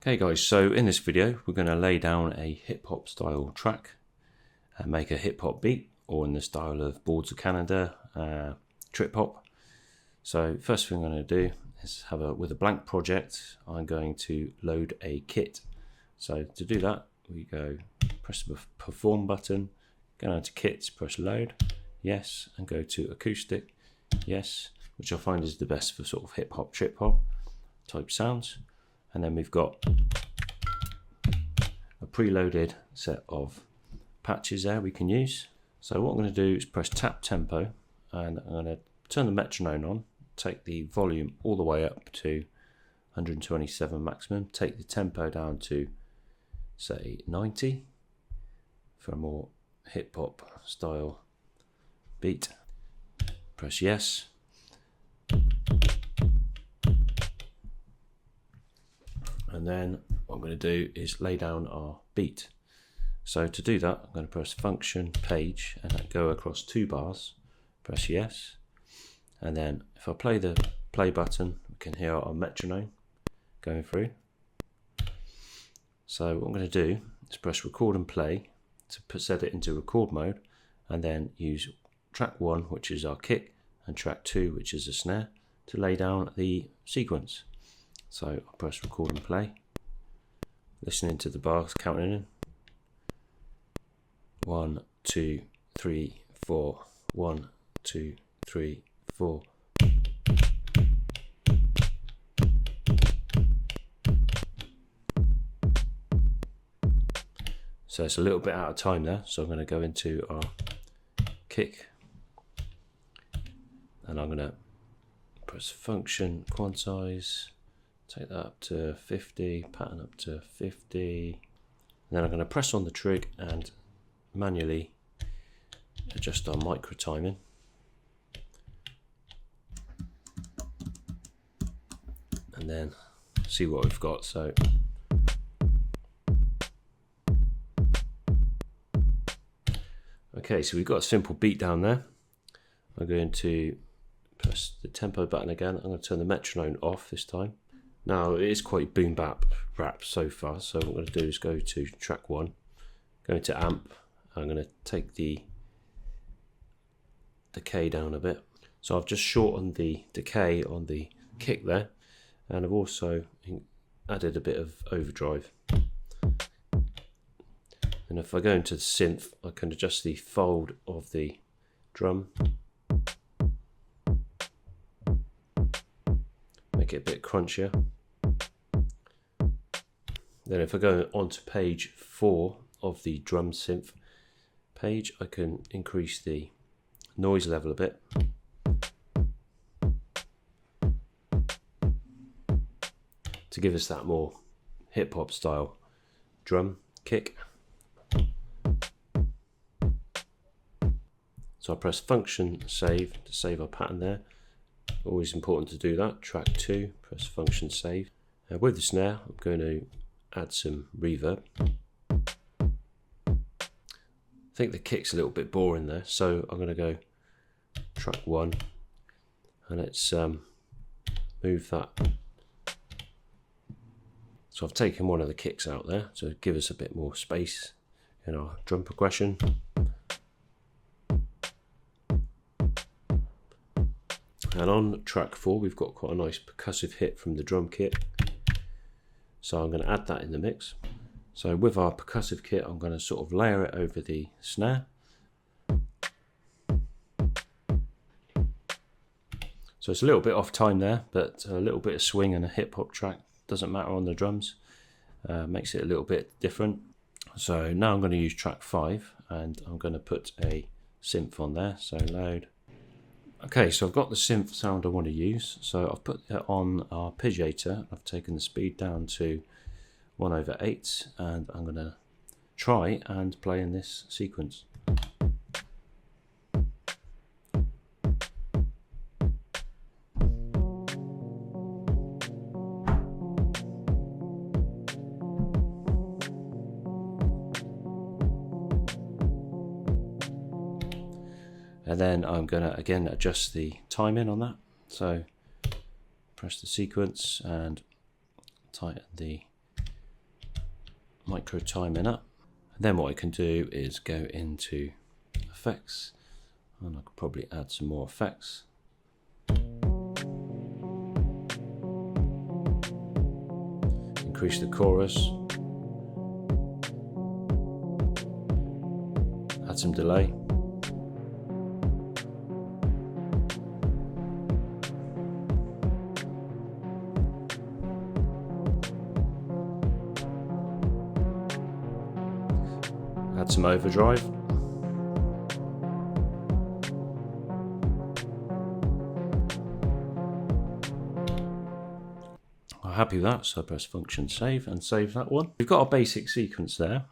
Okay guys, so in this video we're going to lay down a hip hop style track and make a hip hop beat, or in the style of Boards of Canada, trip hop. So first thing I'm going to do is with a blank project, I'm going to load a kit. So to do that, we press the perform button, go down to kits, press load, yes, and go to acoustic, yes, which I find is the best for sort of hip hop, trip hop type sounds. And then we've got a preloaded set of patches there we can use. So what I'm going to do is press tap tempo, and I'm going to turn the metronome on, take the volume all the way up to 127 maximum, take the tempo down to say 90 for a more hip hop style beat. Press yes. And then what I'm going to do is lay down our beat. So to do that, I'm going to press function page and then go across 2 bars, press yes. And then if I play the play button, we can hear our metronome going through. So what I'm going to do is press record and play to set it into record mode, and then use track 1, which is our kick, and track 2, which is a snare, to lay down the sequence. So I'll press record and play, listening to the bars counting in. 1, 2, 3, 4. 1, 2, 3, 4. So it's a little bit out of time there, so I'm going to go into our kick, and I'm going to press function quantize, take that up to 50, pattern up to 50, and then I'm going to press on the trig and manually adjust our micro timing. And then see what we've got. So okay, so we've got a simple beat down there. I'm going to press the tempo button again. I'm going to turn the metronome off this time. Now it is quite boom bap rap so far, so what I'm going to do is go to track 1, go into amp. I'm going to take the decay down a bit. So I've just shortened the decay on the kick there, and I've also added a bit of overdrive. And if I go into the synth, I can adjust the fold of the drum, make it a bit crunchier. Then if I go onto page 4 of the drum synth page, I can increase the noise level a bit. To give us that more hip hop style drum kick. So I press function save to save our pattern there. Always important to do that. Track 2, press function save. With the snare, I'm going to add some reverb. I think the kick's a little bit boring there, so I'm going to go track 1, and let's move that. So I've taken one of the kicks out there to give us a bit more space in our drum progression. And on track 4, we've got quite a nice percussive hit from the drum kit. So I'm going to add that in the mix. So with our percussive kit, I'm going to sort of layer it over the snare. So it's a little bit off time there, but a little bit of swing and a hip hop track doesn't matter on the drums. Makes it a little bit different. So now I'm going to use track 5, and I'm going to put a synth on there. So load. Okay, so I've got the synth sound I want to use. So I've put it on our arpeggiator. I've taken the speed down to 1/8, and I'm going to try and play in this sequence. And then I'm going to again adjust the timing on that. So press the sequence and tighten the micro timer up. And then what I can do is go into effects, and I could probably add some more effects. Increase the chorus. Add some delay. Add some overdrive. I'm happy with that, so I press function save and save that one. We've got a basic sequence there,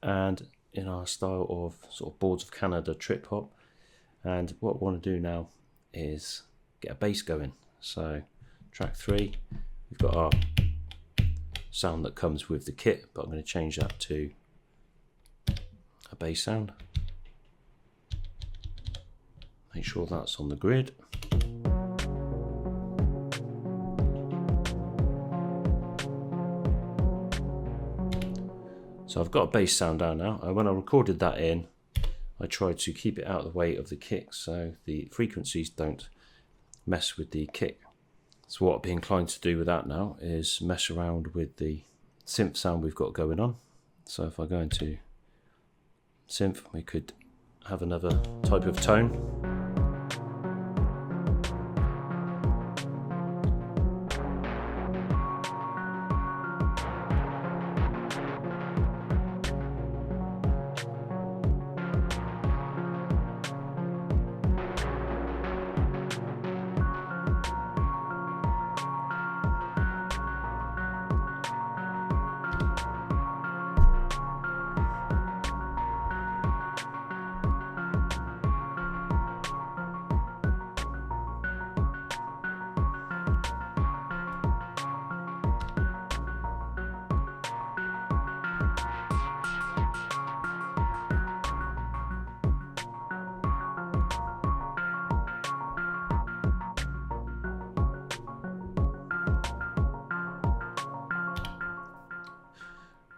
and in our style of sort of Boards of Canada trip hop, and what we want to do now is get a bass going. So track 3, we've got our sound that comes with the kit, but I'm going to change that to a bass sound. Make sure that's on the grid. So I've got a bass sound down now, and when I recorded that in, I tried to keep it out of the way of the kick so the frequencies don't mess with the kick. So what I'd be inclined to do with that now is mess around with the synth sound we've got going on. So if I go into synth, we could have another type of tone.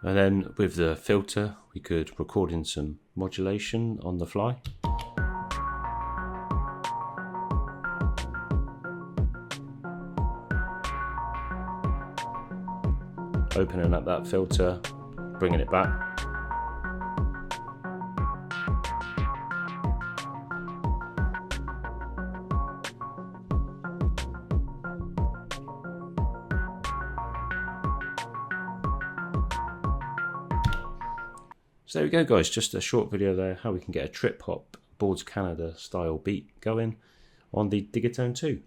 And then with the filter, we could record in some modulation on the fly. Opening up that filter, bringing it back. So there we go guys, just a short video there how we can get a trip hop Boards of Canada style beat going on the Digitone 2.